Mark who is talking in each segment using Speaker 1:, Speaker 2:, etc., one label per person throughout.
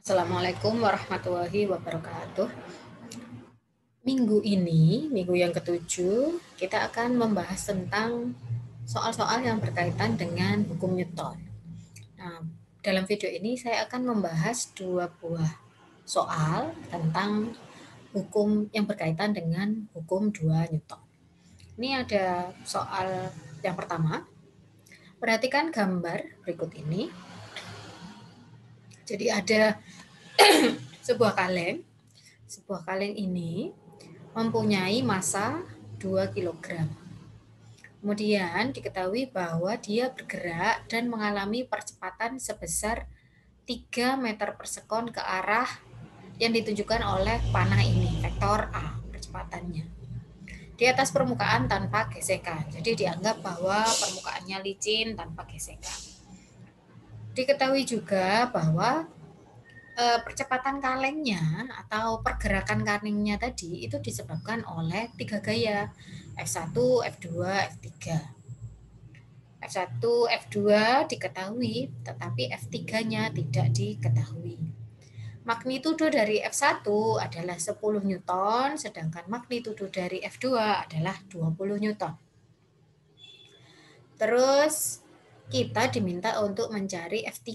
Speaker 1: Assalamualaikum warahmatullahi wabarakatuh. Minggu ini, minggu yang ketujuh, kita akan membahas tentang soal-soal yang berkaitan dengan hukum Newton. Nah, dalam video ini saya akan membahas dua buah soal tentang hukum yang berkaitan dengan hukum 2 Newton. Ini ada soal yang pertama. Perhatikan gambar berikut ini. Jadi ada sebuah kaleng. Sebuah kaleng ini mempunyai massa 2 kg. Kemudian diketahui bahwa dia bergerak dan mengalami percepatan sebesar 3 meter per sekon ke arah yang ditunjukkan oleh panah ini, vektor A percepatannya. Di atas permukaan tanpa gesekan. Jadi dianggap bahwa permukaannya licin tanpa gesekan. Diketahui juga bahwa percepatan kalengnya atau pergerakan kalengnya tadi itu disebabkan oleh 3 gaya, F1, F2, F3. F1, F2 diketahui, tetapi F3-nya tidak diketahui. Magnitudo dari F1 adalah 10 Newton, sedangkan magnitudo dari F2 adalah 20 Newton. Terus kita diminta untuk mencari F3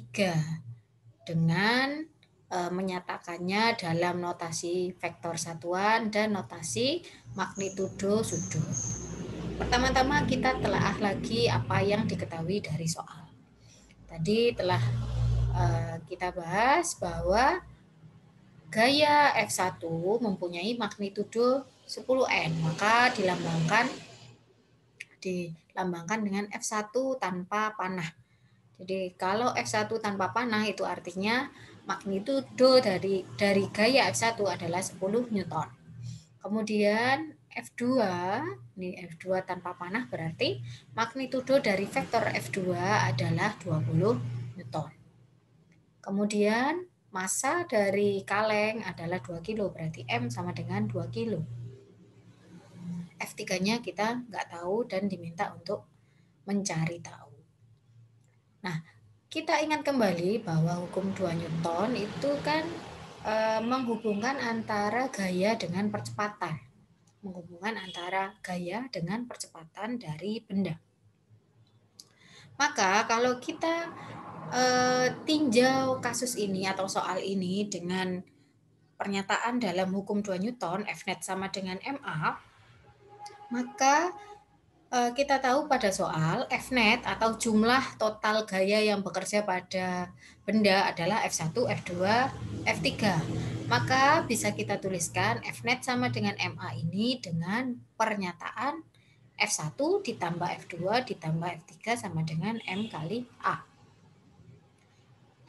Speaker 1: dengan menyatakannya dalam notasi vektor satuan dan notasi magnitudo sudut. Pertama-tama kita telaah lagi apa yang diketahui dari soal. Tadi telah kita bahas bahwa gaya F1 mempunyai magnitudo 10N, maka dilambangkan dengan F1 tanpa panah. Jadi kalau F1 tanpa panah itu artinya magnitudo dari gaya F1 adalah 10 Newton. Kemudian F2, ini F2 tanpa panah berarti magnitudo dari vektor F2 adalah 20 Newton. Kemudian massa dari kaleng adalah 2 kilo, berarti M sama dengan 2 kilo. F3-nya kita nggak tahu dan diminta untuk mencari tahu. Nah, kita ingat kembali bahwa hukum 2 Newton itu kan menghubungkan antara gaya dengan percepatan. Menghubungkan antara gaya dengan percepatan dari benda. Maka kalau kita tinjau kasus ini atau soal ini dengan pernyataan dalam hukum 2 Newton, F net sama dengan MA, maka kita tahu pada soal F net atau jumlah total gaya yang bekerja pada benda adalah F1, F2, F3. Maka bisa kita tuliskan F net sama dengan MA ini dengan pernyataan F1 ditambah F2 ditambah F3 sama dengan M kali A.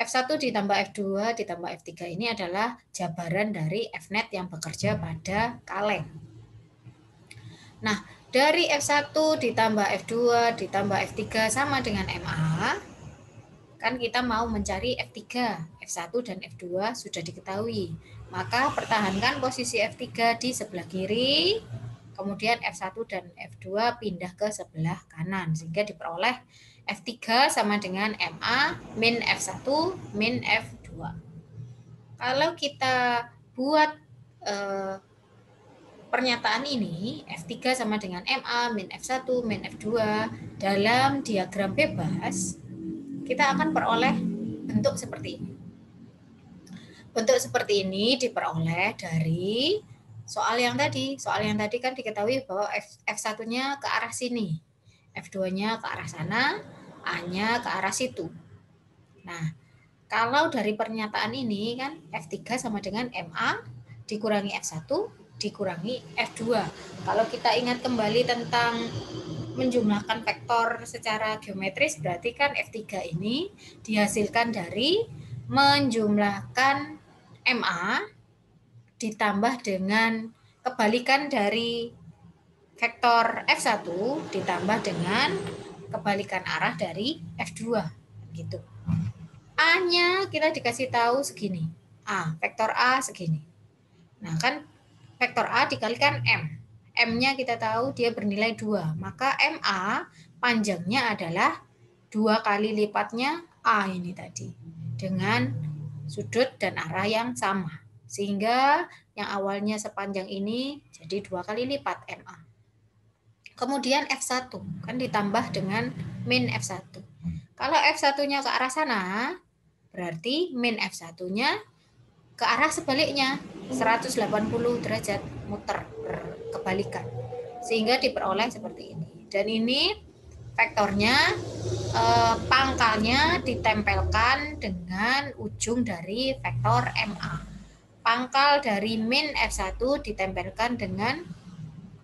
Speaker 1: F1 ditambah F2 ditambah F3 ini adalah jabaran dari F net yang bekerja pada kaleng. Nah, dari F1 ditambah F2 ditambah F3 sama dengan MA, kan kita mau mencari F3. F1 dan F2 sudah diketahui. Maka pertahankan posisi F3 di sebelah kiri, kemudian F1 dan F2 pindah ke sebelah kanan, sehingga diperoleh F3 sama dengan MA min F1 min F2. Kalau kita buat pernyataan ini, F3 sama dengan MA min F1 min F2 dalam diagram bebas, kita akan peroleh bentuk seperti ini. Bentuk seperti ini diperoleh dari soal yang tadi. Soal yang tadi kan diketahui bahwa F1-nya ke arah sini, F2-nya ke arah sana, A-nya ke arah situ. Nah, kalau dari pernyataan ini kan F3 sama dengan MA dikurangi F1 dikurangi F2. Kalau kita ingat kembali tentang menjumlahkan vektor secara geometris, berarti kan F3 ini dihasilkan dari menjumlahkan MA ditambah dengan kebalikan dari vektor F1 ditambah dengan kebalikan arah dari F2. Gitu. A-nya kita dikasih tahu segini. A, vektor A segini. Nah, kan vektor A dikalikan M. M-nya kita tahu dia bernilai 2. Maka MA panjangnya adalah 2 kali lipatnya A ini tadi. Dengan sudut dan arah yang sama. Sehingga yang awalnya sepanjang ini jadi 2 kali lipat MA. Kemudian F1 kan ditambah dengan min F1. Kalau F1-nya ke arah sana, berarti min F1-nya ke arah sebaliknya, 180 derajat muter kebalikan. Sehingga diperoleh seperti ini. Dan ini vektornya pangkalnya ditempelkan dengan ujung dari vektor MA. Pangkal dari min F1 ditempelkan dengan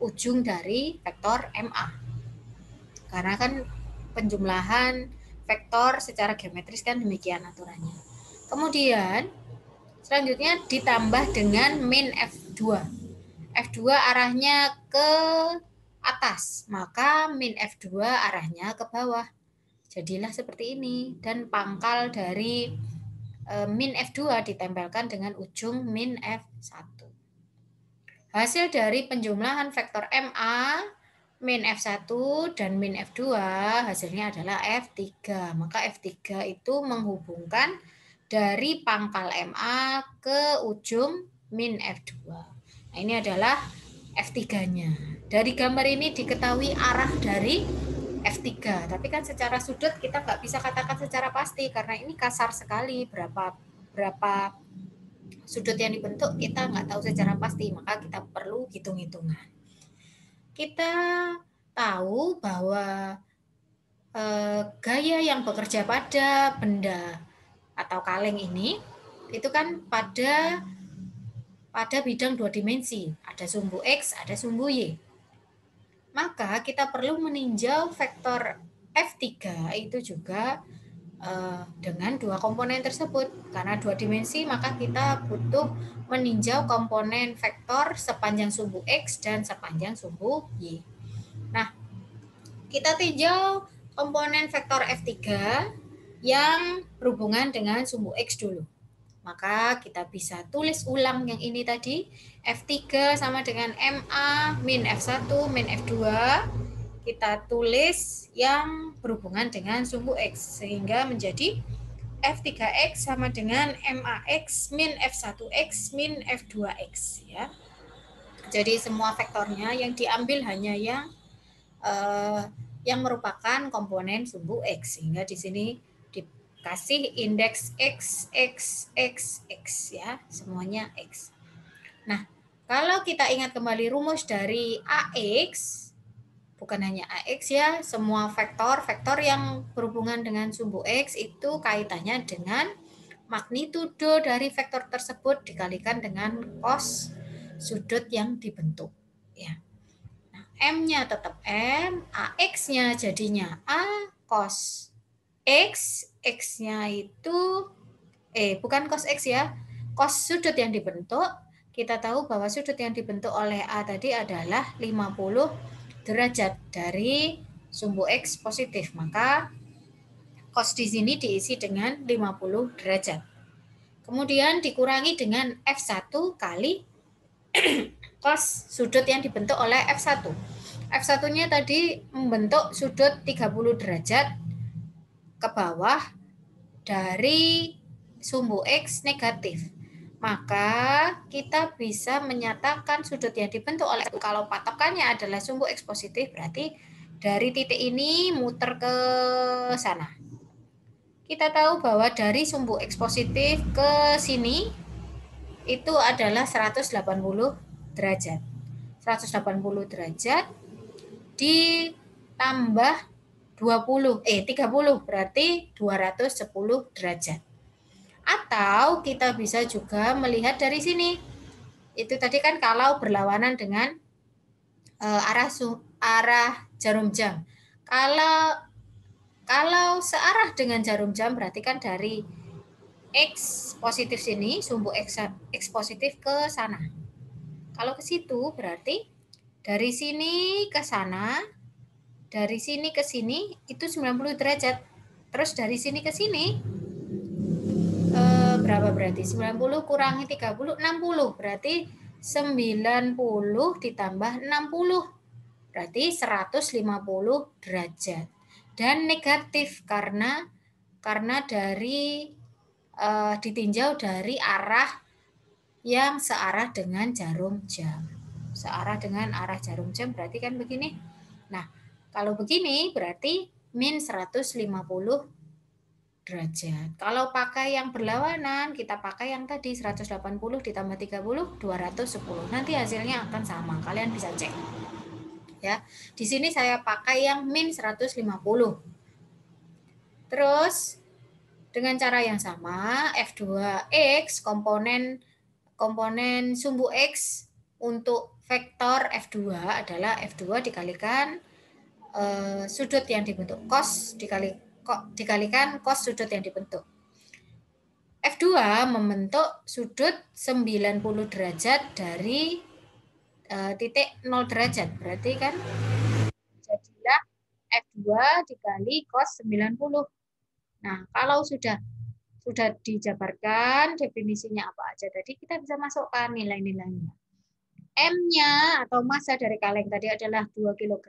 Speaker 1: ujung dari vektor MA. Karena kan penjumlahan vektor secara geometris kan demikian aturannya. Kemudian selanjutnya ditambah dengan min F2. F2 arahnya ke atas, maka min F2 arahnya ke bawah. Jadilah seperti ini. Dan pangkal dari min F2 ditempelkan dengan ujung min F1. Hasil dari penjumlahan vektor MA, min F1 dan min F2 hasilnya adalah F3. Maka F3 itu menghubungkan dari pangkal MA ke ujung min F2. Nah, ini adalah F3-nya. Dari gambar ini diketahui arah dari F3. Tapi kan secara sudut kita nggak bisa katakan secara pasti karena ini kasar sekali berapa sudut yang dibentuk kita nggak tahu secara pasti, maka kita perlu hitung-hitungan. Kita tahu bahwa gaya yang bekerja pada benda atau kaleng ini itu kan pada bidang 2 dimensi, ada sumbu X, ada sumbu Y. Maka kita perlu meninjau vektor F3 itu juga dengan 2 komponen tersebut. Karena 2 dimensi, maka kita butuh meninjau komponen vektor sepanjang sumbu X dan sepanjang sumbu Y. Nah, kita tinjau komponen vektor F3 yang berhubungan dengan sumbu X dulu. Maka kita bisa tulis ulang yang ini tadi. F3 sama dengan MA min F1 min F2. Kita tulis yang berhubungan dengan sumbu X. Sehingga menjadi F3X sama dengan MAX min F1X min F2X. Ya. Jadi semua vektornya yang diambil hanya yang merupakan komponen sumbu X. Sehingga di sini kasih indeks X, X, X, X ya, semuanya X. Nah, kalau kita ingat kembali rumus dari AX, bukan hanya AX ya, semua vektor yang berhubungan dengan sumbu X itu kaitannya dengan magnitudo dari vektor tersebut dikalikan dengan cos sudut yang dibentuk. Ya. Nah, M-nya tetap M, AX-nya jadinya A cos X, X-nya itu, bukan cos X ya, cos sudut yang dibentuk, kita tahu bahwa sudut yang dibentuk oleh A tadi adalah 50 derajat dari sumbu X positif, maka cos di sini diisi dengan 50 derajat. Kemudian dikurangi dengan F1 kali cos sudut yang dibentuk oleh F1. F1-nya tadi membentuk sudut 30 derajat ke bawah dari sumbu X negatif. Maka kita bisa menyatakan sudut yang dibentuk oleh kalau patokannya adalah sumbu X positif, berarti dari titik ini muter ke sana. Kita tahu bahwa dari sumbu X positif ke sini itu adalah 180 derajat. 180 derajat ditambah 30 berarti 210 derajat. Atau kita bisa juga melihat dari sini. Itu tadi kan kalau berlawanan dengan arah jarum jam. Kalau searah dengan jarum jam berarti kan dari X positif sini, sumbu X positif ke sana. Kalau ke situ berarti dari sini ke sana, dari sini ke sini itu 90 derajat. Terus dari sini ke sini berapa berarti? 90 kurangi 30, 60. Berarti 90 ditambah 60. Berarti 150 derajat. Dan negatif karena dari ditinjau dari arah yang searah dengan jarum jam. Searah dengan arah jarum jam berarti kan begini. Nah, kalau begini berarti min 150 derajat. Kalau pakai yang berlawanan, kita pakai yang tadi 180 ditambah 30, 210. Nanti hasilnya akan sama. Kalian bisa cek. Ya. Di sini saya pakai yang min 150. Terus dengan cara yang sama, F2X komponen sumbu X untuk vektor F2 adalah F2 dikalikan sudut yang dibentuk, cos dikalikan cos sudut yang dibentuk. F2 membentuk sudut 90 derajat dari titik 0 derajat. Berarti kan jadilah F2 dikali cos 90. Nah, kalau sudah dijabarkan definisinya apa aja tadi, kita bisa masukkan nilai-nilainya. M-nya atau massa dari kaleng tadi adalah 2 kg.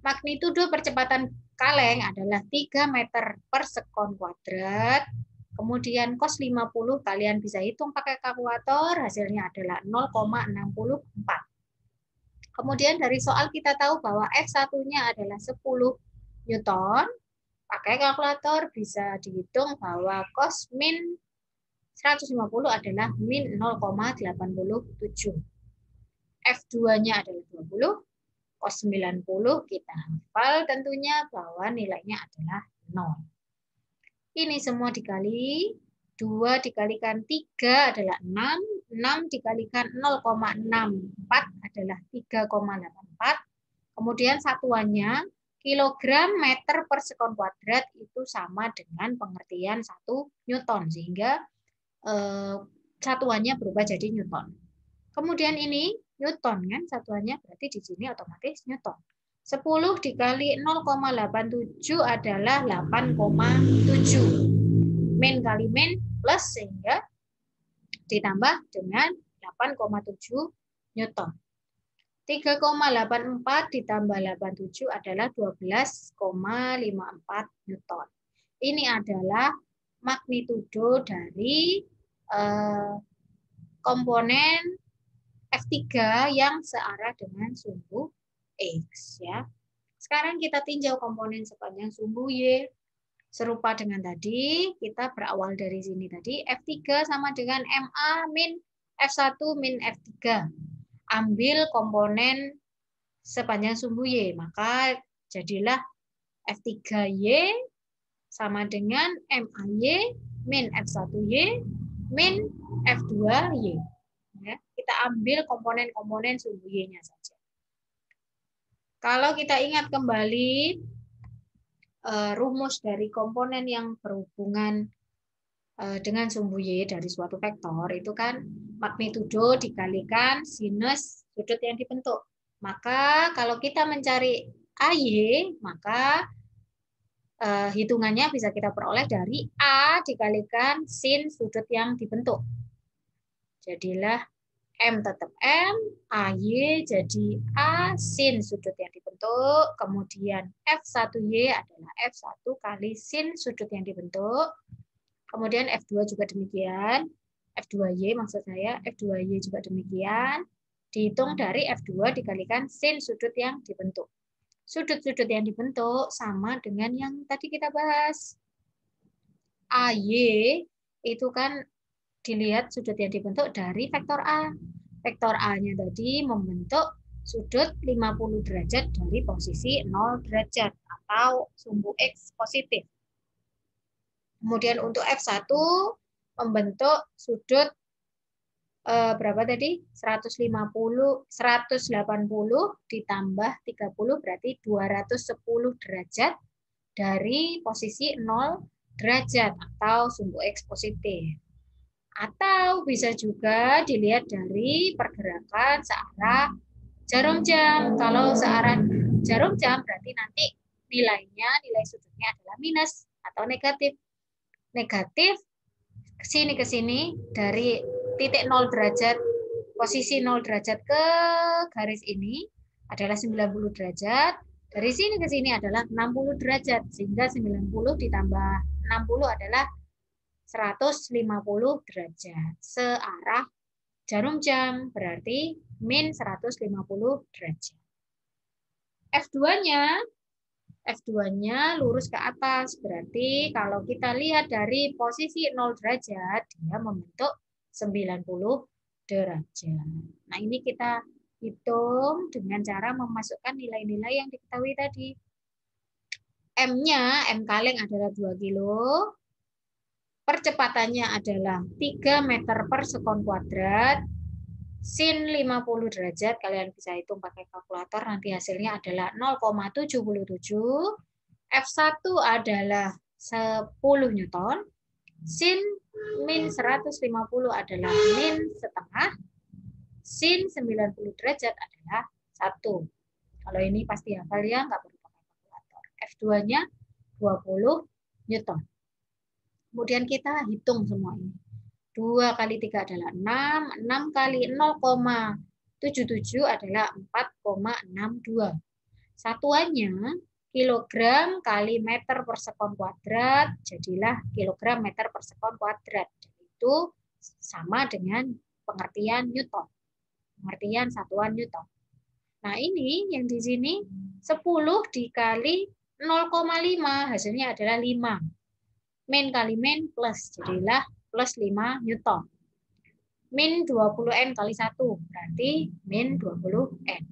Speaker 1: Magnitudo percepatan kaleng adalah 3 meter per sekon kuadrat. Kemudian cos 50 kalian bisa hitung pakai kalkulator, hasilnya adalah 0,64. Kemudian dari soal kita tahu bahwa F1-nya adalah 10 Newton. Pakai kalkulator bisa dihitung bahwa cos min 150 adalah min 0,87. F2-nya adalah 20, cos 90 kita hafal tentunya bahwa nilainya adalah 0. Ini semua dikali, 2 dikalikan 3 adalah 6, 6 dikalikan 0,64 adalah 3,84. Kemudian satuannya kilogram meter per sekon kuadrat itu sama dengan pengertian 1 Newton, sehingga satuannya berubah jadi Newton. Kemudian ini Newton kan satuannya, berarti di sini otomatis Newton. 10 dikali 0,87 adalah 8,7. Min kali min plus sehingga ditambah dengan 8,7 Newton. 3,84 ditambah 87 adalah 12,54 Newton. Ini adalah magnitudo dari komponen F3 yang searah dengan sumbu X. Ya. Sekarang kita tinjau komponen sepanjang sumbu Y. Serupa dengan tadi, kita berawal dari sini tadi, F3 sama dengan MA min F1 min F3. Ambil komponen sepanjang sumbu Y, maka jadilah F3Y sama dengan MAY min F1Y min F2Y. Ya, kita ambil komponen-komponen sumbu Y-nya saja. Kalau kita ingat kembali rumus dari komponen yang berhubungan dengan sumbu Y dari suatu vektor, itu kan magnitudo dikalikan sinus sudut yang dibentuk. Maka kalau kita mencari AY, maka hitungannya bisa kita peroleh dari A dikalikan sin sudut yang dibentuk. Jadilah M tetap M, AY jadi A sin sudut yang dibentuk, kemudian F1Y adalah F1 kali sin sudut yang dibentuk, kemudian F2 juga demikian, F2Y maksud saya, F2Y juga demikian, dihitung dari F2 dikalikan sin sudut yang dibentuk. Sudut-sudut yang dibentuk sama dengan yang tadi kita bahas. AY itu kan dilihat sudut yang dibentuk dari vektor A. Vektor A-nya tadi membentuk sudut 50 derajat dari posisi 0 derajat atau sumbu X positif. Kemudian untuk F1 membentuk sudut berapa tadi? 180 ditambah 30 berarti 210 derajat dari posisi 0 derajat atau sumbu X positif. Atau bisa juga dilihat dari pergerakan searah jarum jam. Kalau searah jarum jam berarti nanti nilai sudutnya adalah minus atau negatif. Negatif ke sini dari titik 0 derajat, posisi 0 derajat ke garis ini adalah 90 derajat. Dari sini ke sini adalah 60 derajat. Sehingga 90 ditambah 60 adalah 150 derajat. Searah jarum jam, berarti min 150 derajat. F2-nya lurus ke atas. Berarti kalau kita lihat dari posisi 0 derajat, dia membentuk 90 derajat. Nah, ini kita hitung dengan cara memasukkan nilai-nilai yang diketahui tadi. M-nya, M kaleng adalah 2 kilo. Percepatannya adalah 3 meter per sekon kuadrat. Sin 50 derajat, kalian bisa hitung pakai kalkulator, nanti hasilnya adalah 0,77. F1 adalah 10 Newton. Sin min 150 adalah min setengah. Sin 90 derajat adalah 1. Kalau ini pasti hafal ya, nggak perlu pakai kalkulator. F2-nya 20 Newton. Kemudian kita hitung semua ini. 2 kali 3 adalah 6. 6 kali 0,77 adalah 4,62. Satuannya kilogram kali meter per sekon kuadrat, jadilah kilogram meter per sekon kuadrat. Itu sama dengan pengertian Newton. Pengertian satuan Newton. Nah, ini yang di sini 10 dikali 0,5, hasilnya adalah 5. Min kali min plus, jadilah plus 5 Newton. Min 20N kali 1, berarti min 20N.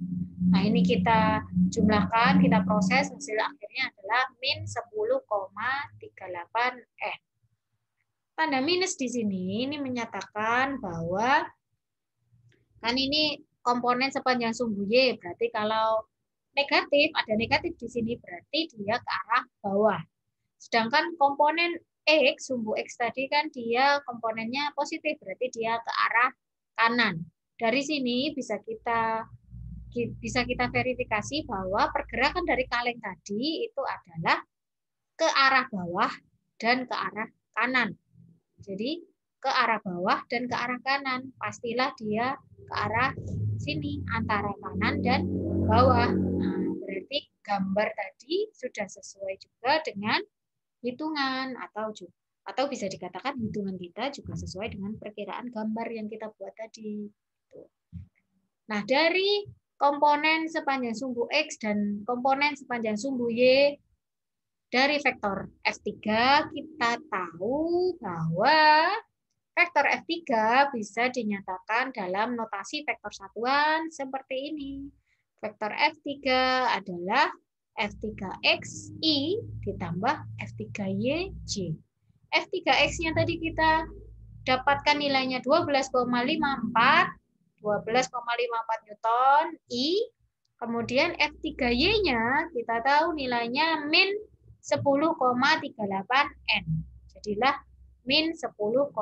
Speaker 1: Nah, ini kita jumlahkan, kita proses, hasil akhirnya adalah min 10,38 N. Tanda minus di sini ini menyatakan bahwa kan ini komponen sepanjang sumbu Y, berarti kalau negatif, ada negatif di sini, berarti dia ke arah bawah. Sedangkan komponen X, sumbu X tadi kan dia komponennya positif, berarti dia ke arah kanan. Dari sini bisa kita verifikasi bahwa pergerakan dari kaleng tadi itu adalah ke arah bawah dan ke arah kanan. Jadi ke arah bawah dan ke arah kanan. Pastilah dia ke arah sini, antara kanan dan bawah. Nah, berarti gambar tadi sudah sesuai juga dengan hitungan, atau bisa dikatakan hitungan kita juga sesuai dengan perkiraan gambar yang kita buat tadi. Nah, dari komponen sepanjang sumbu X dan komponen sepanjang sumbu Y dari vektor F3, kita tahu bahwa vektor F3 bisa dinyatakan dalam notasi vektor satuan seperti ini. Vektor F3 adalah F3XI ditambah F3YJ. F3X-nya tadi kita dapatkan nilainya 12,54 Newton I. Kemudian F3Y-nya kita tahu nilainya min 10,38 N. Jadilah min 10,38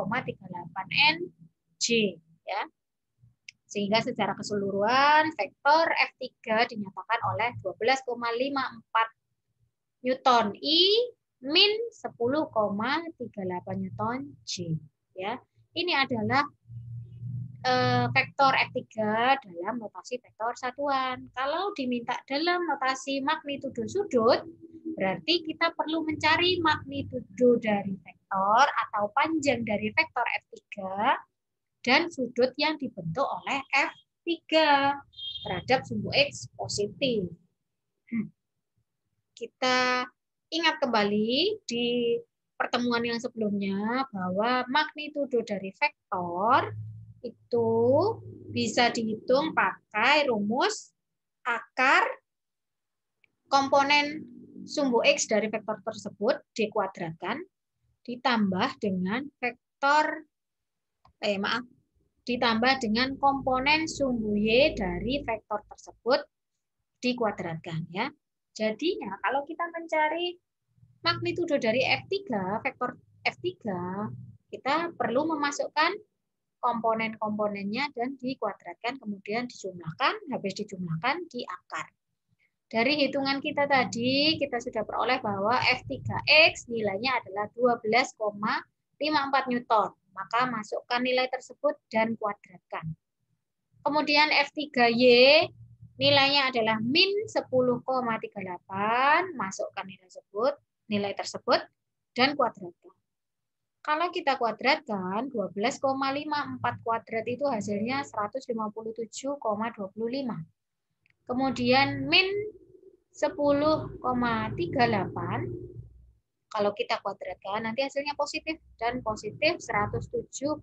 Speaker 1: N J, ya. Sehingga secara keseluruhan vektor F3 dinyatakan oleh 12,54 Newton I min 10,38 Newton J. Ya, ini adalah vektor F3 dalam notasi vektor satuan. Kalau diminta dalam notasi magnitudo sudut, berarti kita perlu mencari magnitudo dari vektor atau panjang dari vektor F3 dan sudut yang dibentuk oleh F3 terhadap sumbu X positif. Kita ingat kembali di pertemuan yang sebelumnya bahwa magnitudo dari vektor itu bisa dihitung pakai rumus akar komponen sumbu X dari vektor tersebut dikuadratkan ditambah dengan ditambah dengan komponen sumbu Y dari vektor tersebut dikuadratkan, ya. Jadinya kalau kita mencari magnitudo dari F3, vektor F3, kita perlu memasukkan komponen-komponennya dan dikuadratkan, kemudian dijumlahkan, habis dijumlahkan di akar. Dari hitungan kita tadi, kita sudah peroleh bahwa F3X nilainya adalah 12,54 Newton. Maka masukkan nilai tersebut dan kuadratkan. Kemudian F3Y nilainya adalah min 10,38. Masukkan nilai tersebut dan kuadratkan. Kalau kita kuadratkan, 12,54 kuadrat itu hasilnya 157,25. Kemudian min 10,38, kalau kita kuadratkan, nanti hasilnya positif. Dan positif 107,74.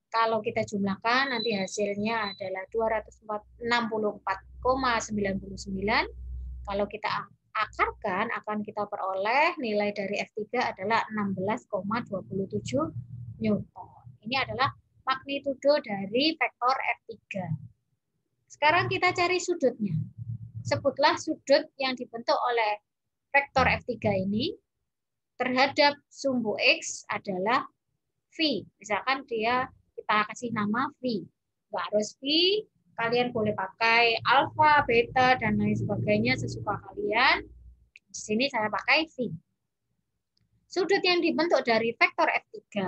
Speaker 1: Kalau kita jumlahkan, nanti hasilnya adalah 264,99. Kalau kita akarkan, akan kita peroleh nilai dari F3 adalah 16,27 Newton. Ini adalah magnitudo dari vektor F3. Sekarang kita cari sudutnya. Sebutlah sudut yang dibentuk oleh vektor F3 ini terhadap sumbu X adalah V. Misalkan kita kasih nama V. Nggak harus V, kalian boleh pakai alfa, beta, dan lain sebagainya sesuka kalian. Di sini saya pakai V. Sudut yang dibentuk dari vektor F3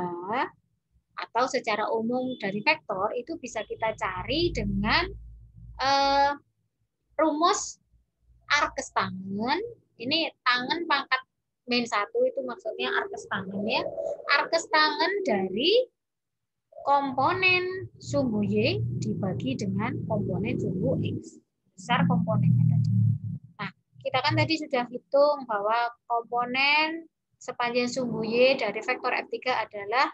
Speaker 1: atau secara umum dari vektor itu bisa kita cari dengan rumus arkes tangen. Ini tangen pangkat min 1 itu maksudnya arkes tangen ya. Arkes tangen dari komponen sumbu Y dibagi dengan komponen sumbu X. Besar komponennya tadi. Nah, kita kan tadi sudah hitung bahwa komponen sepanjang sumbu Y dari vektor F3 adalah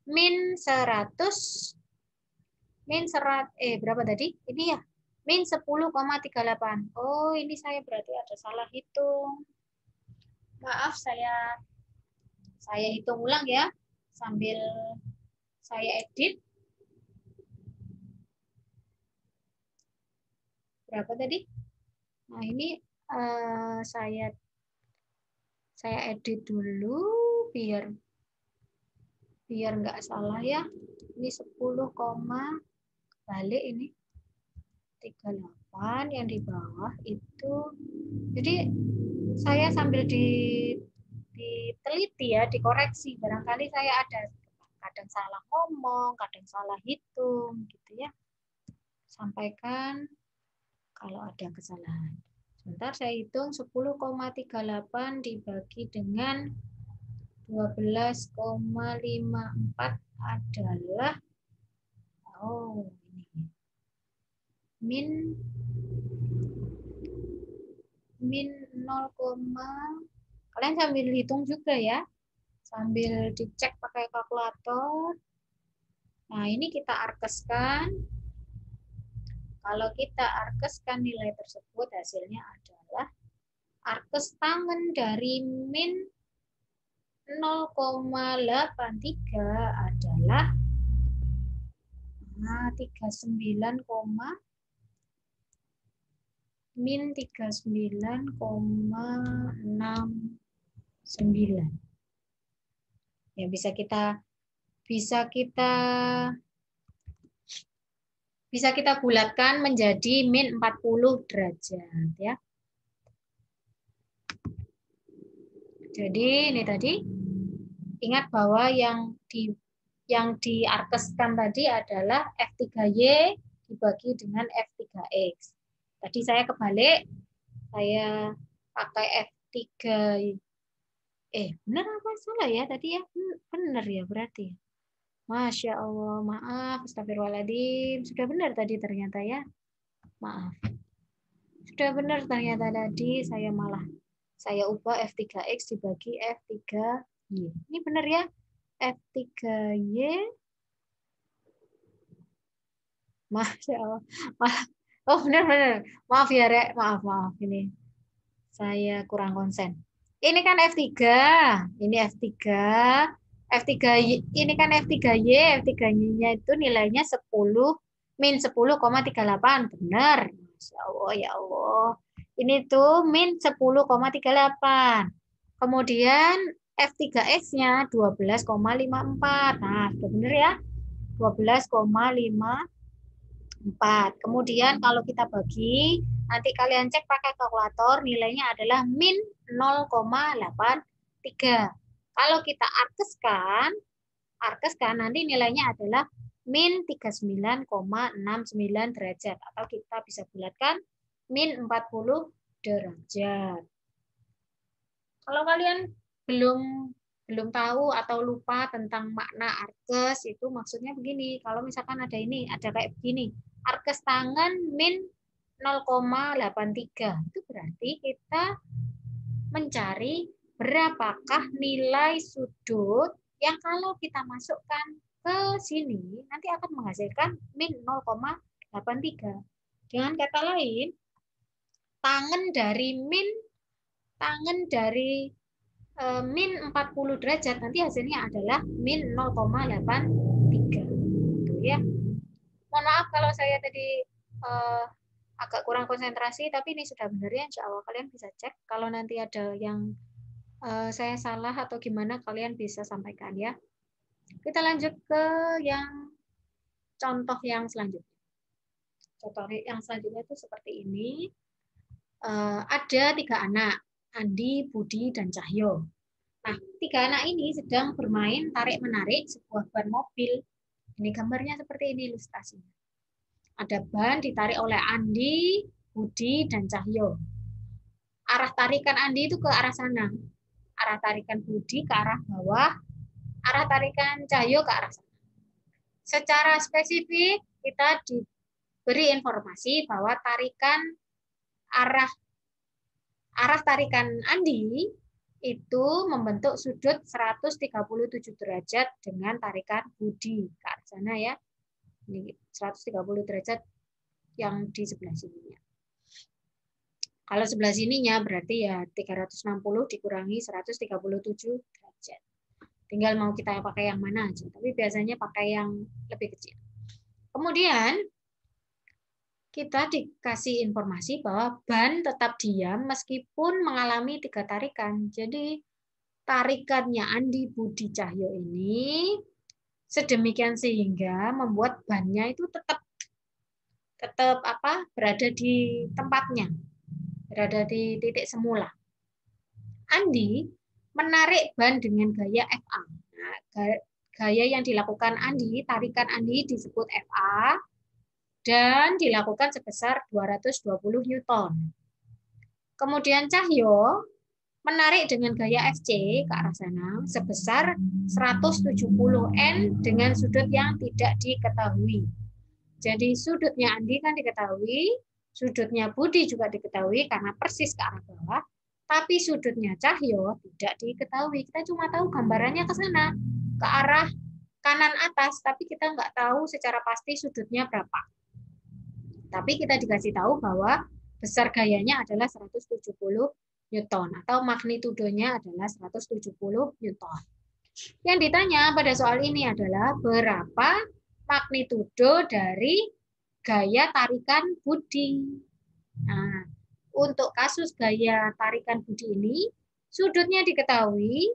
Speaker 1: min 100, berapa tadi? Ini ya, min 10,38. Oh, ini saya berarti ada salah hitung. Maaf, saya hitung ulang ya, sambil saya edit. Berapa tadi? Nah, ini saya edit dulu biar nggak salah ya. Ini 10, balik ini 38 yang di bawah itu. Jadi saya sambil diteliti ya, dikoreksi. Barangkali saya ada kadang salah ngomong, kadang salah hitung gitu ya. Sampaikan kalau ada kesalahan. Sebentar saya hitung 10,38 dibagi dengan 12,54 adalah ini min 0, kalian sambil hitung juga ya, sambil dicek pakai kalkulator. Nah, ini kita arkeskan. Kalau kita arkeskan nilai tersebut, hasilnya adalah arkes tangen dari min 0,83 adalah 39, min 39,69. Ya, bisa kita bulatkan menjadi min 40 derajat ya. Jadi ini tadi ingat bahwa yang diarkeskan tadi adalah F3Y dibagi dengan F3X. Tadi saya kebalik, saya pakai F3. Benar apa salah ya tadi ya? Benar ya berarti. Masya Allah, maaf, astagfirullahaladzim. Sudah benar tadi ternyata ya. Maaf. Sudah benar ternyata tadi, saya ubah F3X dibagi F3Y. Ini benar ya? F3Y. Masya Allah. Oh, benar. Maaf ya, Rek. Maaf. Ini saya kurang konsen. Ini kan F3. Ini F3. F3Y, ini kan F3Y. F3Y-nya itu nilainya 10, min 10,38. Benar. Masya Allah, ya Allah. Ini tuh min 10,38. Kemudian F3X-nya 12,54. Nah, sudah benar ya? 12,54. Kemudian kalau kita bagi, nanti kalian cek pakai kalkulator, nilainya adalah min 0,83. Kalau kita arkeskan nanti nilainya adalah min 39,69 derajat. Atau kita bisa bulatkan min 40 derajat. Kalau kalian belum tahu atau lupa tentang makna arkes, itu maksudnya begini. Kalau misalkan ada kayak begini, arkes tangan min 0,83, itu berarti kita mencari berapakah nilai sudut yang kalau kita masukkan ke sini nanti akan menghasilkan min 0,83. Dengan kata lain, tangen dari min 40 derajat nanti hasilnya adalah min 0,83. Gitu ya. Mohon maaf kalau saya tadi agak kurang konsentrasi, tapi ini sudah benar ya, insya Allah kalian bisa cek. Kalau nanti ada yang saya salah atau gimana, kalian bisa sampaikan ya. Kita lanjut ke yang contoh yang selanjutnya. Contoh yang selanjutnya itu seperti ini. Ada 3 anak, Andi, Budi, dan Cahyo. Nah, 3 anak ini sedang bermain tarik-menarik sebuah ban mobil. Ini gambarnya seperti ini ilustrasinya. Ada ban ditarik oleh Andi, Budi, dan Cahyo. Arah tarikan Andi itu ke arah sana. Arah tarikan Budi ke arah bawah. Arah tarikan Cahyo ke arah sana. Secara spesifik, kita diberi informasi bahwa arah tarikan Andi itu membentuk sudut 137 derajat dengan tarikan Budi ke arah sana ya. Ini 130 derajat yang di sebelah sininya. Kalau sebelah sininya berarti ya 360 dikurangi 137 derajat. Tinggal mau kita pakai yang mana aja, tapi biasanya pakai yang lebih kecil. Kemudian kita dikasih informasi bahwa ban tetap diam meskipun mengalami 3 tarikan. Jadi tarikannya Andi, Budi, Cahyo ini sedemikian sehingga membuat bannya itu tetap berada di tempatnya, berada di titik semula. Andi menarik ban dengan gaya FA. Nah, gaya yang dilakukan Andi, tarikan Andi disebut FA dan dilakukan sebesar 220 Newton. Kemudian Cahyo menarik dengan gaya FC ke arah sana sebesar 170 N dengan sudut yang tidak diketahui. Jadi sudutnya Andi kan diketahui, sudutnya Budi juga diketahui karena persis ke arah bawah, tapi sudutnya Cahyo tidak diketahui. Kita cuma tahu gambarannya ke sana, ke arah kanan atas, tapi kita nggak tahu secara pasti sudutnya berapa. Tapi kita dikasih tahu bahwa besar gayanya adalah 170 Newton atau magnitudonya adalah 170 Newton. Yang ditanya pada soal ini adalah berapa magnitudo dari gaya tarikan Budi. Nah, untuk kasus gaya tarikan Budi ini, sudutnya diketahui,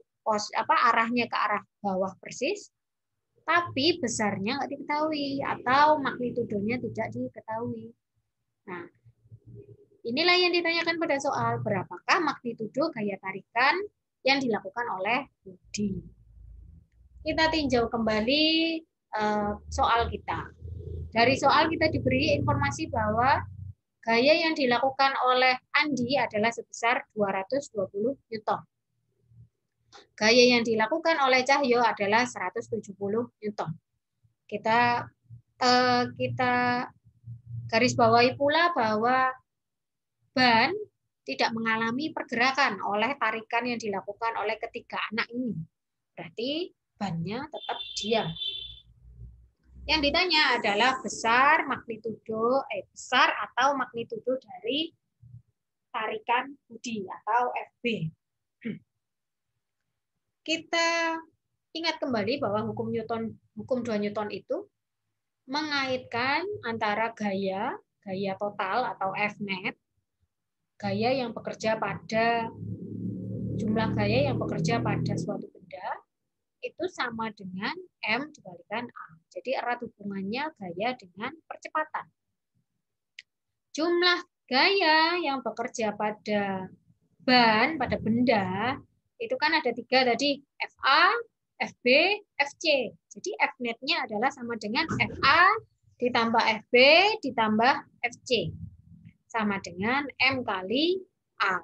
Speaker 1: arahnya ke arah bawah persis, tapi besarnya nggak diketahui atau magnitudonya tidak diketahui. Nah, inilah yang ditanyakan pada soal, berapakah magnitudo gaya tarikan yang dilakukan oleh Budi. Kita tinjau kembali soal kita. Dari soal kita diberi informasi bahwa gaya yang dilakukan oleh Andi adalah sebesar 220 Newton. Gaya yang dilakukan oleh Cahyo adalah 170 Newton. Kita garis bawahi pula bahwa ban tidak mengalami pergerakan oleh tarikan yang dilakukan oleh ketiga anak ini. Berarti bannya tetap diam. Yang ditanya adalah besar atau magnitudo dari tarikan Budi atau FB. Kita ingat kembali bahwa hukum 2 Newton itu mengaitkan antara gaya total atau F-net, gaya yang bekerja pada jumlah gaya yang bekerja pada suatu benda itu sama dengan M dikalikan A. Jadi erat hubungannya gaya dengan percepatan. Jumlah gaya yang bekerja pada pada benda, itu kan ada 3 tadi, FA, FB, FC. Jadi F-net-nya adalah sama dengan FA ditambah FB ditambah FC. Sama dengan M kali A.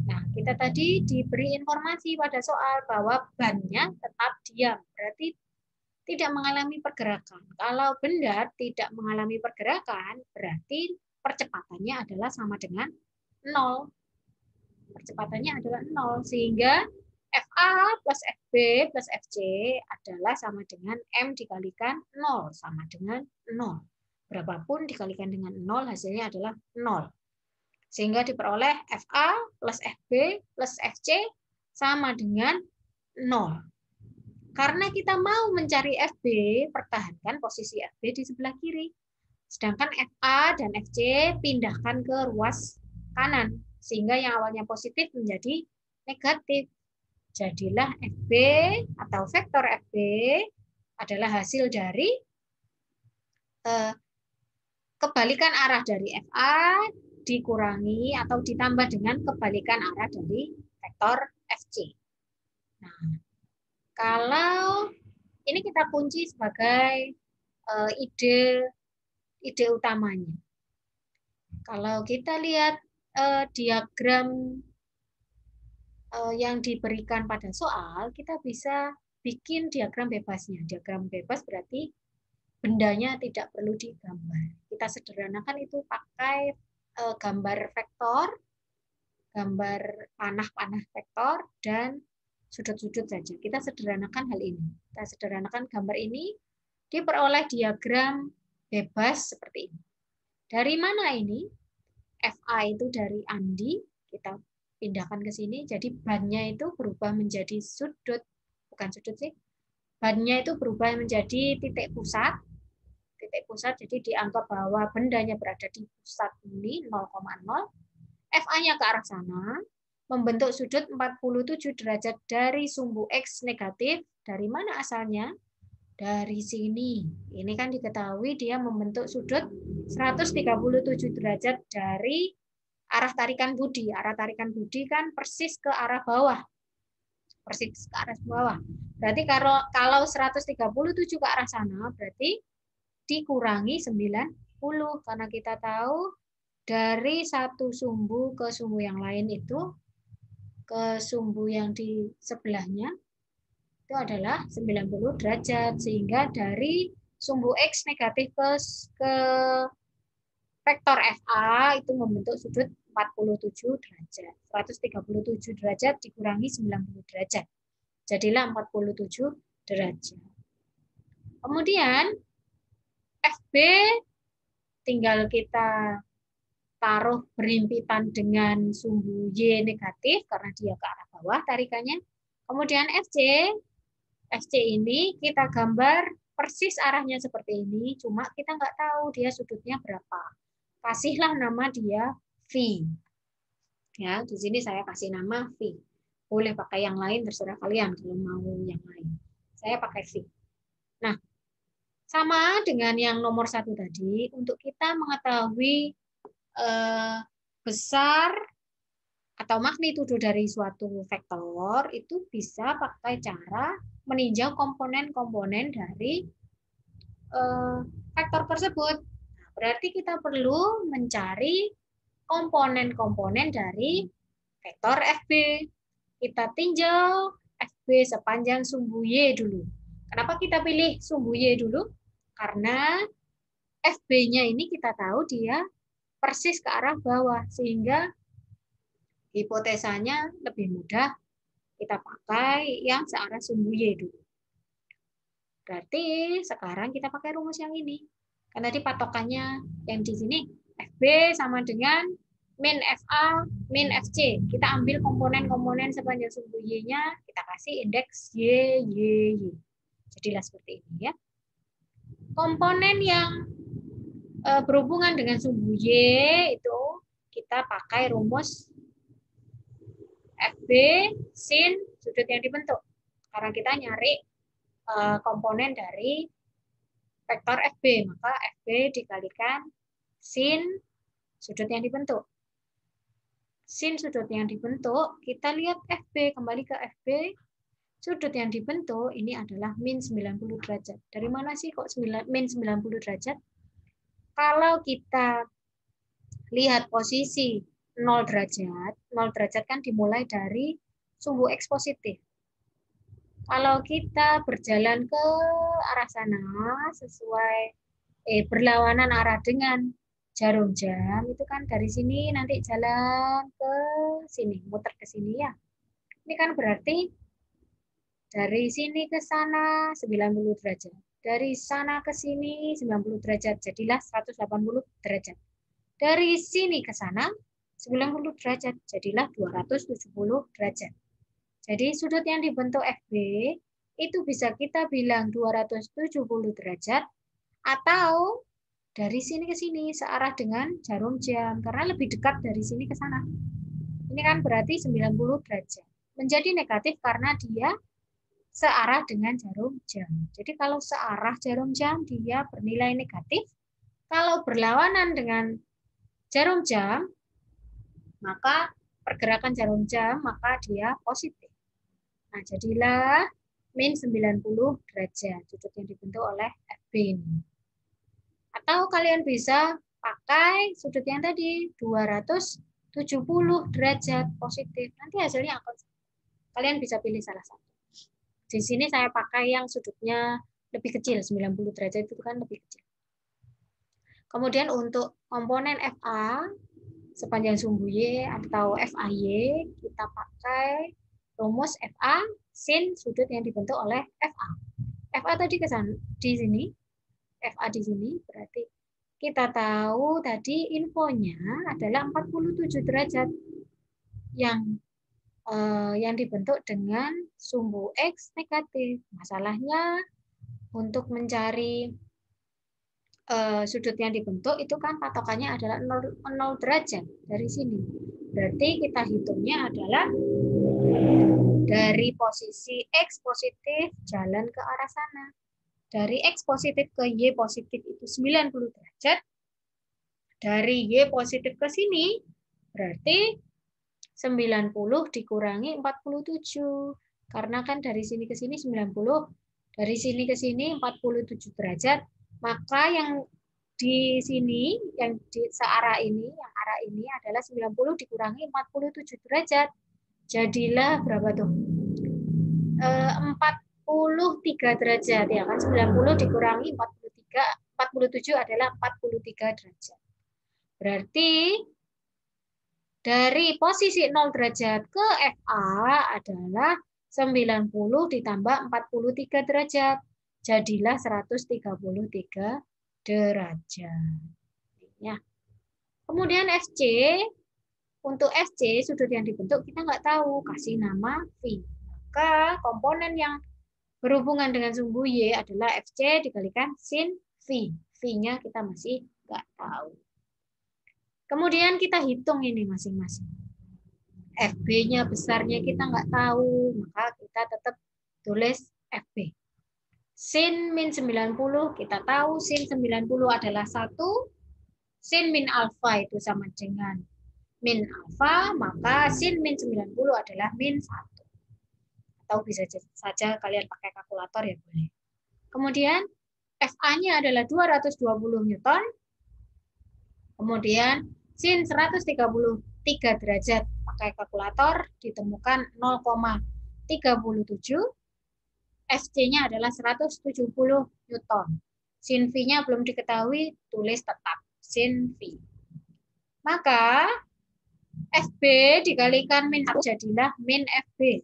Speaker 1: Nah, kita tadi diberi informasi pada soal bahwa bannya tetap diam, berarti tidak mengalami pergerakan. Kalau benda tidak mengalami pergerakan, berarti percepatannya adalah sama dengan 0. Percepatannya adalah 0, sehingga FA plus FB plus FC adalah sama dengan M dikalikan 0, sama dengan 0. Berapapun dikalikan dengan 0, hasilnya adalah 0. Sehingga diperoleh FA plus FB plus FC sama dengan 0. Karena kita mau mencari FB, pertahankan posisi FB di sebelah kiri. Sedangkan FA dan FC pindahkan ke ruas kanan. Sehingga yang awalnya positif menjadi negatif. Jadilah FB atau vektor FB adalah hasil dari kebalikan arah dari FA dikurangi atau ditambah dengan kebalikan arah dari vektor FC. Nah, kalau ini kita kunci sebagai ide utamanya. Kalau kita lihat diagram yang diberikan pada soal, kita bisa bikin diagram bebasnya. Diagram bebas berarti bendanya tidak perlu digambar. Kita sederhanakan itu pakai gambar vektor, gambar panah-panah vektor, dan sudut-sudut saja. Kita sederhanakan hal ini. Kita sederhanakan gambar ini, diperoleh diagram bebas seperti ini. Dari mana ini? FA itu dari Andi, kita pindahkan ke sini, jadi bannya itu berubah menjadi sudut, bukan sudut sih, bannya itu berubah menjadi titik pusat, jadi dianggap bahwa bendanya berada di pusat ini 0,0, FA-nya ke arah sana, membentuk sudut 47 derajat dari sumbu X negatif. Dari mana asalnya? Dari sini. Ini kan diketahui dia membentuk sudut 137 derajat dari arah tarikan budi. Arah tarikan budi kan persis ke arah bawah. Persis ke arah bawah. Berarti kalau 137 ke arah sana, berarti dikurangi 90. Karena kita tahu dari satu sumbu ke sumbu yang lain itu, ke sumbu yang di sebelahnya, itu adalah 90 derajat. Sehingga dari sumbu X negatif ke vektor FA itu membentuk sudut 47 derajat. 137 derajat dikurangi 90 derajat. Jadilah 47 derajat. Kemudian FB tinggal kita taruh berhimpitan dengan sumbu Y negatif karena dia ke arah bawah tarikannya. Kemudian FC ini kita gambar persis arahnya seperti ini, cuma kita nggak tahu dia sudutnya berapa. Kasihlah nama dia V. Ya, di sini saya kasih nama V. Boleh pakai yang lain, terserah kalian kalau mau yang lain. Saya pakai V. Nah, sama dengan yang nomor 1 tadi, untuk kita mengetahui besar atau magnitudo dari suatu vektor, itu bisa pakai cara meninjau komponen-komponen dari vektor tersebut. Nah, berarti kita perlu mencari komponen-komponen dari vektor FB. Kita tinjau FB sepanjang sumbu Y dulu. Kenapa kita pilih sumbu Y dulu? Karena FB-nya ini kita tahu dia persis ke arah bawah, sehingga hipotesanya lebih mudah kita pakai yang searah sumbu Y dulu. Berarti sekarang kita pakai rumus yang ini. Kan tadi patokannya yang di sini FB sama dengan min FA min FC. Kita ambil komponen-komponen sepanjang sumbu Y-nya, kita kasih indeks Y, Y, Y. Jadilah seperti ini ya. Komponen yang berhubungan dengan sumbu Y itu kita pakai rumus FB sin sudut yang dibentuk. Karena kita nyari komponen dari vektor FB, maka FB dikalikan sin sudut yang dibentuk. Sin sudut yang dibentuk, kita lihat FB, kembali ke FB, sudut yang dibentuk ini adalah min 90 derajat. Dari mana sih kok min 90 derajat? Kalau kita lihat posisi 0 derajat, 0 derajat kan dimulai dari sumbu X positif. Kalau kita berjalan ke arah sana sesuai berlawanan arah dengan jarum jam, itu kan dari sini nanti jalan ke sini, muter ke sini ya. Ini kan berarti dari sini ke sana 90 derajat. Dari sana ke sini 90 derajat, jadilah 180 derajat. Dari sini ke sana 90 derajat, jadilah 270 derajat. Jadi sudut yang dibentuk FB itu bisa kita bilang 270 derajat atau dari sini ke sini searah dengan jarum jam karena lebih dekat dari sini ke sana. Ini kan berarti 90 derajat. Menjadi negatif karena dia searah dengan jarum jam. Jadi kalau searah jarum jam dia bernilai negatif. Kalau berlawanan dengan jarum jam maka pergerakan jarum jam maka dia positif. Nah, jadilah min 90 derajat sudut yang dibentuk oleh FB ini. Atau kalian bisa pakai sudut yang tadi 270 derajat positif. Nanti hasilnya akan kalian bisa pilih salah satu. Di sini saya pakai yang sudutnya lebih kecil, 90 derajat itu kan lebih kecil. Kemudian untuk komponen FA sepanjang sumbu Y atau FAY kita pakai rumus FA sin sudut yang dibentuk oleh FA. FA tadi ke sana di sini. FA di sini berarti kita tahu tadi infonya adalah 47 derajat yang dibentuk dengan sumbu X negatif. Masalahnya untuk mencari sudut yang dibentuk itu kan patokannya adalah 0 derajat dari sini. Berarti kita hitungnya adalah dari posisi X positif jalan ke arah sana. Dari X positif ke Y positif itu 90 derajat. Dari Y positif ke sini berarti 90 dikurangi 47. Karena kan dari sini ke sini 90, dari sini ke sini 47 derajat. Maka yang di sini, yang di searah ini, yang arah ini adalah 90 dikurangi 47 derajat. Jadilah berapa tuh? 43 derajat. Ya kan 90 dikurangi 47 adalah 43 derajat. Berarti dari posisi 0 derajat ke FA adalah 90 ditambah 43 derajat. Jadilah 133 derajat. Ya. Kemudian FC, untuk FC sudut yang dibentuk kita nggak tahu, kasih nama V. Maka komponen yang berhubungan dengan sumbu Y adalah FC dikalikan sin V. V-nya kita masih nggak tahu. Kemudian kita hitung ini masing-masing. FB-nya besarnya kita nggak tahu, maka kita tetap tulis FB. Sin min 90 kita tahu sin 90 adalah 1, sin min alfa itu sama dengan min alfa, maka sin min 90 adalah min 1. Atau bisa saja kalian pakai kalkulator ya boleh. Kemudian FA-nya adalah 220 Newton. Kemudian sin 133 derajat pakai kalkulator ditemukan 0,37. FC-nya adalah 170 Newton. Sin V-nya belum diketahui, tulis tetap sin V. Maka FB dikalikan min 1 jadilah min FB.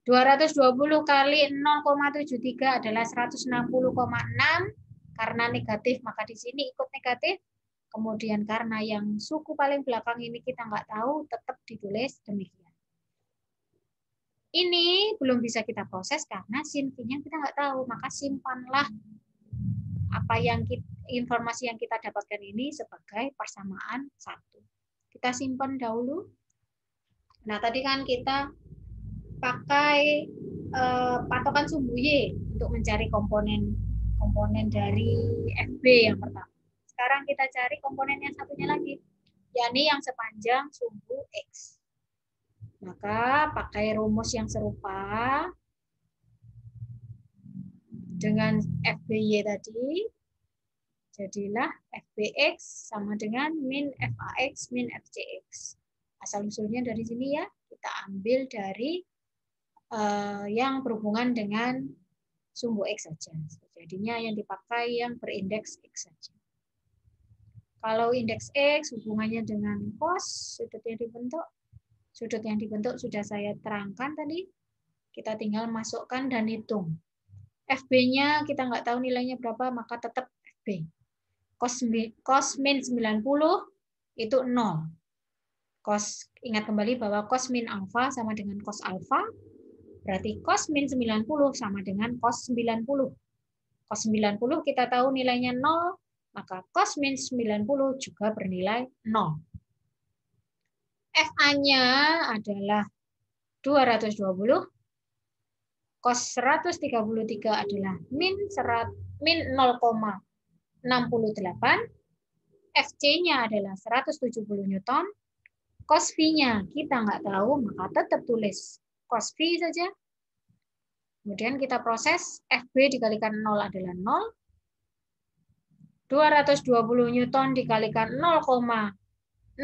Speaker 1: 220 kali 0,73 adalah 160,6. Karena negatif, maka di sini ikut negatif. Kemudian karena yang suku paling belakang ini kita nggak tahu, tetap ditulis demikian. Ini belum bisa kita proses karena sin V-nya kita nggak tahu, maka simpanlah apa yang informasi yang kita dapatkan ini sebagai persamaan 1. Kita simpan dahulu. Nah, tadi kan kita pakai patokan sumbu Y untuk mencari komponen dari FB yang pertama. Sekarang kita cari komponen yang satunya lagi, yakni yang sepanjang sumbu X. Maka pakai rumus yang serupa dengan FBY tadi. Jadilah FBX sama dengan min FAX min FCX. Asal-usulnya dari sini ya, kita ambil dari yang berhubungan dengan sumbu X saja. Jadinya yang dipakai yang berindeks X saja. Kalau indeks X hubungannya dengan cos, sudut yang dibentuk sudah saya terangkan tadi. Kita tinggal masukkan dan hitung. FB-nya kita nggak tahu nilainya berapa, maka tetap FB. Cos min 90 itu 0. Ingat kembali bahwa cos min alfa sama dengan cos alfa. Berarti cos min 90 sama dengan cos 90. Cos 90 kita tahu nilainya 0, maka cos min 90 juga bernilai 0. FA-nya adalah 220. Cos 133 adalah min 0,68. FC-nya adalah 170 Newton. Cos V-nya kita nggak tahu, maka tetap tulis cos V saja. Kemudian kita proses, FB dikalikan 0 adalah 0. 220 Newton dikalikan 0,68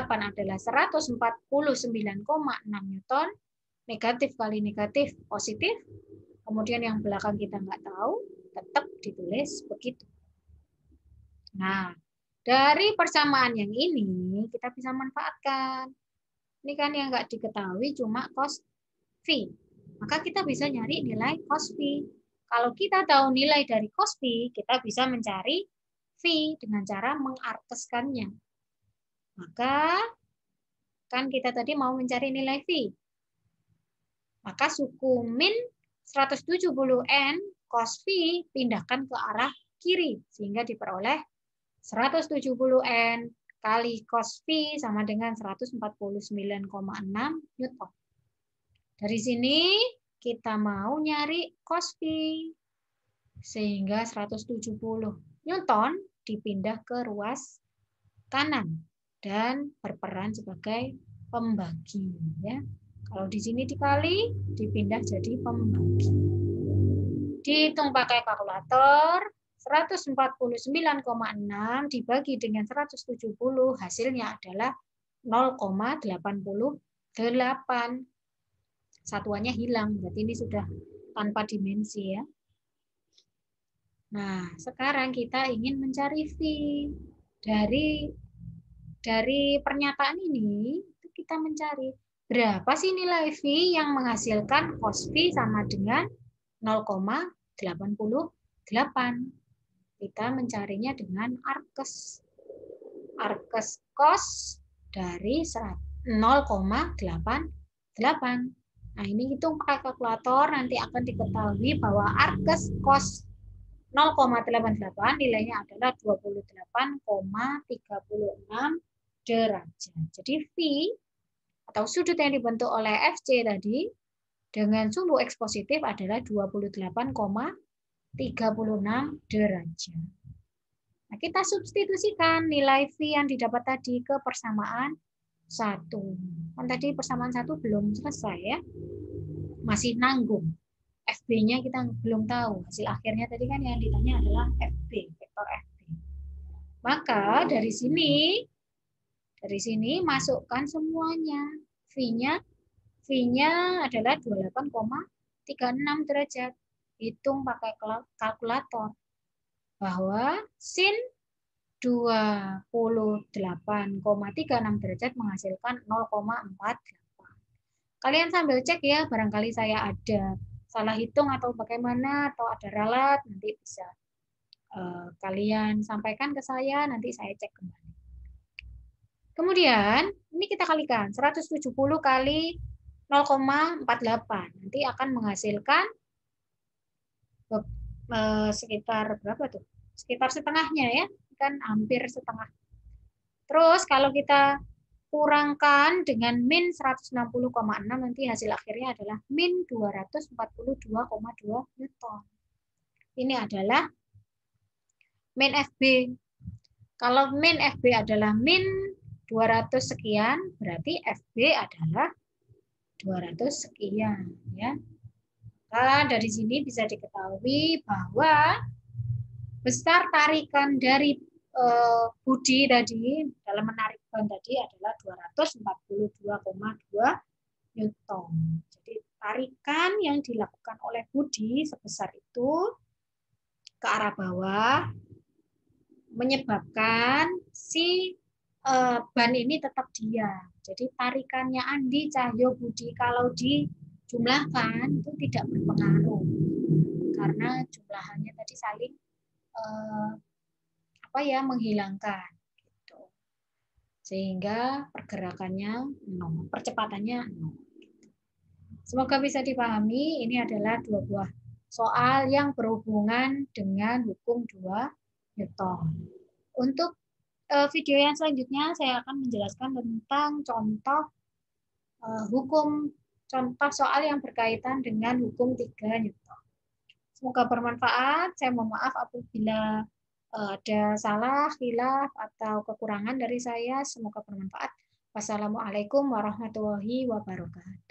Speaker 1: adalah 149,6 Newton. Negatif kali negatif positif. Kemudian yang belakang kita nggak tahu, tetap ditulis begitu. Nah, dari persamaan yang ini kita bisa manfaatkan. Ini kan yang nggak diketahui cuma cos V. Maka kita bisa nyari nilai cos V. Kalau kita tahu nilai dari cos V, kita bisa mencari V dengan cara mengarkeskannya. Maka kan kita tadi mau mencari nilai V. Maka suku min 170N cos V pindahkan ke arah kiri sehingga diperoleh 170N kali cos V sama dengan 149,6 Newton. Dari sini kita mau nyari cos V. Sehingga 170 Newton dipindah ke ruas kanan dan berperan sebagai pembagi. Ya. Kalau di sini dikali, dipindah jadi pembagi. Dihitung pakai kalkulator, 149,6 dibagi dengan 170, hasilnya adalah 0,88. Satuannya hilang, berarti ini sudah tanpa dimensi ya. Nah, sekarang kita ingin mencari V. Dari pernyataan ini, kita mencari berapa sih nilai V yang menghasilkan cos V sama dengan 0,88. Kita mencarinya dengan arkes. Arkes cos dari 0,88. Nah, ini hitung pakai kalkulator, nanti akan diketahui bahwa arkes cos 0,88 nilainya adalah 28,36 derajat. Jadi V atau sudut yang dibentuk oleh FC tadi dengan sumbu X positif adalah 28,36 derajat. Nah, kita substitusikan nilai V yang didapat tadi ke persamaan 1. Kan tadi persamaan 1 belum selesai ya. Masih nanggung. FB-nya kita belum tahu. Hasil akhirnya tadi kan yang ditanya adalah FB, vektor FB. Maka dari sini masukkan semuanya. V-nya adalah 28,36 derajat. Hitung pakai kalkulator. Bahwa sin 28,36 derajat menghasilkan 0,48. Kalian sambil cek ya, barangkali saya ada salah hitung atau bagaimana, atau ada ralat, nanti bisa kalian sampaikan ke saya, nanti saya cek kembali. Kemudian, ini kita kalikan, 170 kali 0,48, nanti akan menghasilkan sekitar berapa tuh? Sekitar setengahnya ya, kan hampir setengah. Terus kalau kita kurangkan dengan min 160,6 nanti hasil akhirnya adalah min 242,2 Newton. Ini adalah min FB. Kalau min FB adalah min 200 sekian, berarti FB adalah 200 sekian ya. Nah, dari sini bisa diketahui bahwa Besar tarikan dari Budi tadi dalam menarik ban tadi adalah 242,2 Newton. Jadi tarikan yang dilakukan oleh Budi sebesar itu ke arah bawah menyebabkan si ban ini tetap diam. Jadi tarikannya Andi, Cahyo, Budi kalau dijumlahkan itu tidak berpengaruh karena jumlahannya tadi saling menghilangkan gitu. Sehingga pergerakannya nol, percepatannya nol. Semoga bisa dipahami, ini adalah dua buah soal yang berhubungan dengan hukum 2 Newton. Untuk video yang selanjutnya saya akan menjelaskan tentang contoh contoh soal yang berkaitan dengan hukum 3 Newton. Semoga bermanfaat. Saya mohon maaf apabila ada salah, khilaf, atau kekurangan dari saya. Semoga bermanfaat. Wassalamualaikum warahmatullahi wabarakatuh.